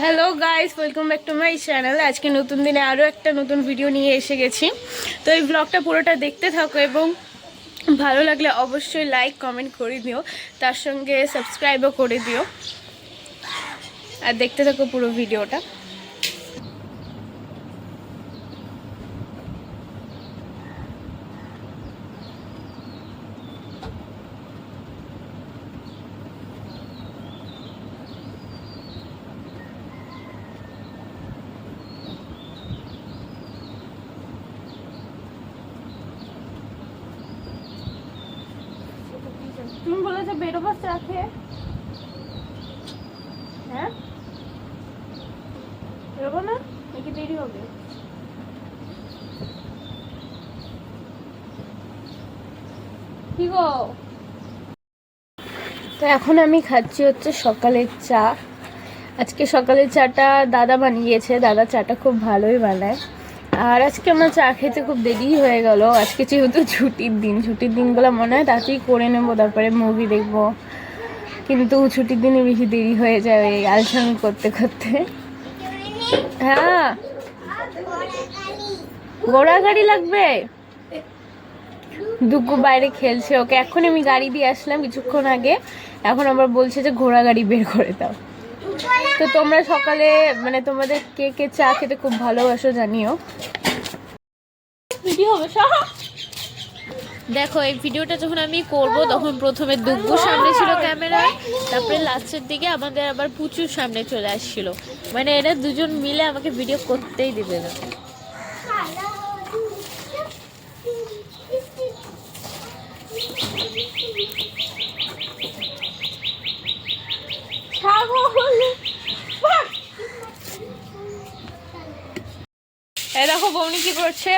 Hello guys, welcome back to my channel. আজকে নতুন দিনে আরও একটা নতুন ভিডিও নিয়ে এসে গেছি। তো এই ব্লগটা পুরোটা দেখতে থাকো এবং ভালো লাগলে অবশ্যই লাইক কমেন্ট করে দিও, তার সঙ্গে সাবস্ক্রাইবও করে দিও আর দেখতে থাকো পুরো ভিডিওটা। তুমি বলেছো বেরোবার চা খেয়ে, হ্যাঁ বেরোবো না নাকি দেরি হবে? কি গো? তো এখন আমি খাচ্ছি হচ্ছে সকালের চা। আজকে সকালের চাটা দাদা বানিয়েছে, দাদা চাটা খুব ভালোই বানায়। আর আজকে আমার চা খেতে খুব দেরি হয়ে গেল। আজকে যেহেতু ছুটির দিনগুলো মনে হয় তাতেই করে নেবো, তারপরে মুভি দেখবো, কিন্তু ছুটির দিনে বেশি দেরি হয়ে যায় এই আলসামি করতে করতে। হ্যাঁ, ঘোড়া গাড়ি লাগবে। দুগ্গু বাইরে খেলছে, ওকে এখন আমি গাড়ি দিয়ে আসলাম কিছুক্ষণ আগে, এখন আবার বলছে যে ঘোড়া গাড়ি বের করে দাও। তো তোমরা সকালে মানে তোমাদের কে কে চা খেতে খুব ভালোবাসো জানিও। ভিডিও হবে দেখো, এই ভিডিওটা যখন আমি করব তখন প্রথমে দুগ্গুর সামনে ছিল ক্যামেরায়, তারপরে লাস্টের দিকে আমাদের আবার পুচুর সামনে চলে আসছিল। মানে এরা দুজন মিলে আমাকে ভিডিও করতেই দিবে না। দেখো বৌনি কি করছে।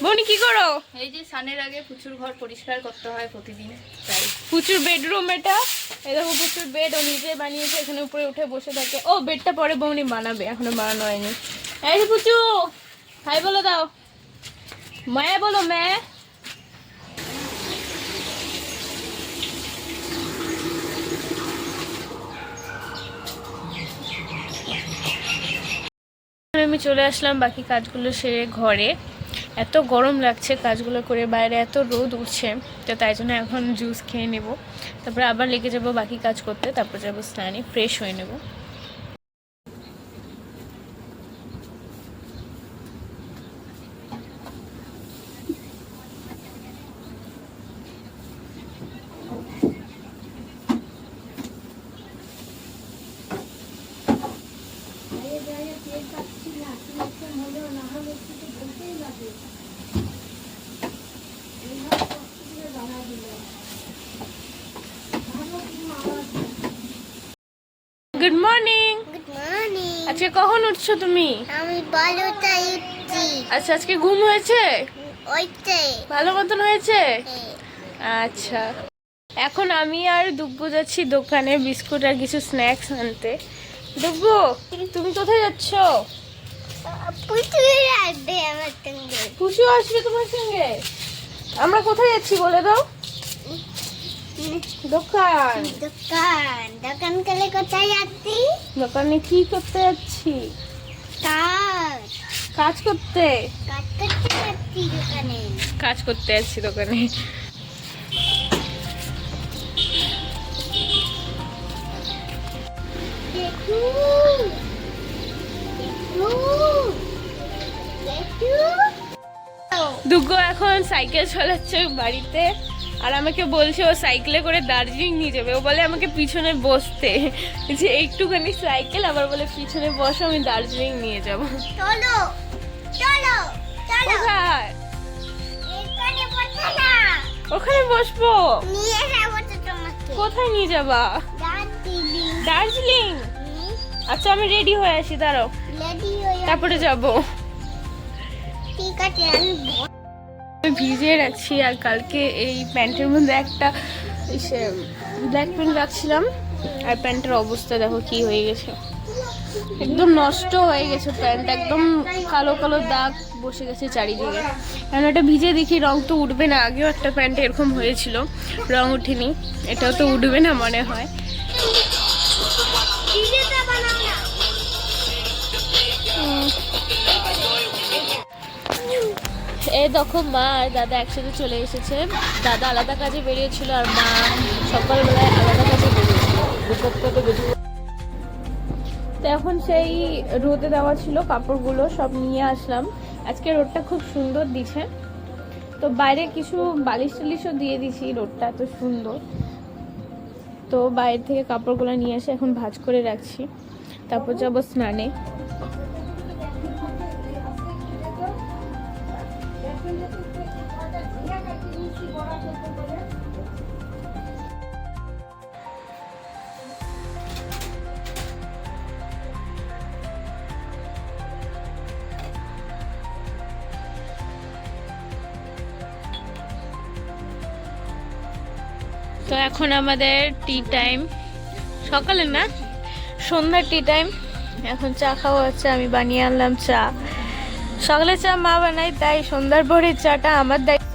বৌনি কি করো? এই যে স্নানের আগে পুচুর ঘর পরিষ্কার করতে হয় প্রতিদিন, তাই পুচুর বেডরুম এটা। এই দেখো পুচুর বেড ও নিজে বানিয়েছে, এখানে উপরে উঠে বসে থাকে। ও বেডটা পরে বৌনি বানাবে, এখনো বানানো হয়নি। এই যে পুচু, হাই বলো দাও, মায়া বলো মায়া। আমি চলে আসলাম বাকি কাজগুলো সেরে ঘরে। এত গরম লাগছে কাজগুলো করে, বাইরে এত রোদ উঠছে, তো তাই জন্য এখন জুস খেয়ে নেব, তারপরে আবার লেগে যাব বাকি কাজ করতে, তারপর যাবো স্নানে, ফ্রেশ হয়ে নেব। Good morning. Good morning. আজকে কখন উঠছো তুমি? আমি 12টায় উঠছি। আচ্ছা, আজকে ঘুম হয়েছে? ওইতে ভালো মতন হয়েছে? আচ্ছা, এখন আমি আর দুগ্গু যাচ্ছি দোকানে বিস্কুট আর কিছু স্ন্যাক্স আনতে। দুগ্গু, তুমি কোথায় যাচ্ছ? পুতুল আসবে আমার সঙ্গে। পুষু আসবে তোমার সঙ্গে? আমরা কোথায় যাচ্ছি বলে দাও। দোকান। দোকান গেলে কোথায় যাচ্ছি? দোকানে কি করতে যাচ্ছি? কাজ করতে। কাজ করতে যাচ্ছি দোকানে। কাজ করতে যাচ্ছি দোকানে। দেখু দেখু। দুগ্গু এখন সাইকেল চালাচ্ছে বাড়িতে, আর আমাকে বলছে ও সাইকেলে করে দার্জিলিং নিয়ে যাবে। ও বলে আমাকে পিছনে বসতে, যে একটুখানি সাইকেল, আবার বলে পিছনে বসো, আমি দার্জিলিং নিয়ে যাব। চলো চলো চলো। কোথায়? এখানে বসে না, ওখানে বসবো। নিয়ে যাবো তো তোমাকে। কোথায় নিয়ে যাবা? দার্জিলিং। দার্জিলিং? আচ্ছা, আমি রেডি হয়ে আসি, দাঁড়াও, রেডি হয়ে তারপরে যাবো। ঠিক আছে, আমি ভিজিয়ে রাখছি। আর কালকে এই প্যান্টের মধ্যে একটা ব্ল্যাক প্যান্ট রাখছিলাম, আর প্যান্টের অবস্থা দেখো কি হয়ে গেছে, একদম নষ্ট হয়ে গেছে প্যান্ট, একদম কালো কালো দাগ বসে গেছে চারিদিকে। কারণ এটা ভিজে দেখি রং তো উঠবে না, আগেও একটা প্যান্ট এরকম হয়েছিল, রং উঠেনি, এটাও তো উঠবে না মনে হয়। দেখো মা আর দাদা একসাথে চলে এসেছে। দাদা আলাদা কাজে বেরিয়েছিল আর মা সকালবেলায় আলাদা কাজে বেরিয়েছিল। তো এখন সেই রোদে দেওয়া ছিল কাপড়গুলো সব নিয়ে আসলাম। আজকে রোদটা খুব সুন্দর দিছে, তো বাইরে কিছু বালিশ টালিশও দিয়ে দিছি, রোদটা এত সুন্দর। তো বাইরে থেকে কাপড়গুলো নিয়ে এসে এখন ভাঁজ করে রাখছি, তারপর যাবো স্নানে। তো এখন আমাদের টি টাইম, সকালে না সন্ধ্যার টি টাইম। এখন চা খাওয়া হচ্ছে, আমি বানিয়ে আনলাম চা। সকালে চা মা বানাই, তাই সন্ধ্যার পরে চাটা আমার দায়িত্ব।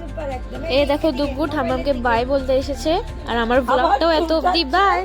এই দেখো দুগ্গু ঠাম্মাকে বাই বলতে এসেছে, আর আমার ব্লগটাও এত অবধি বাই।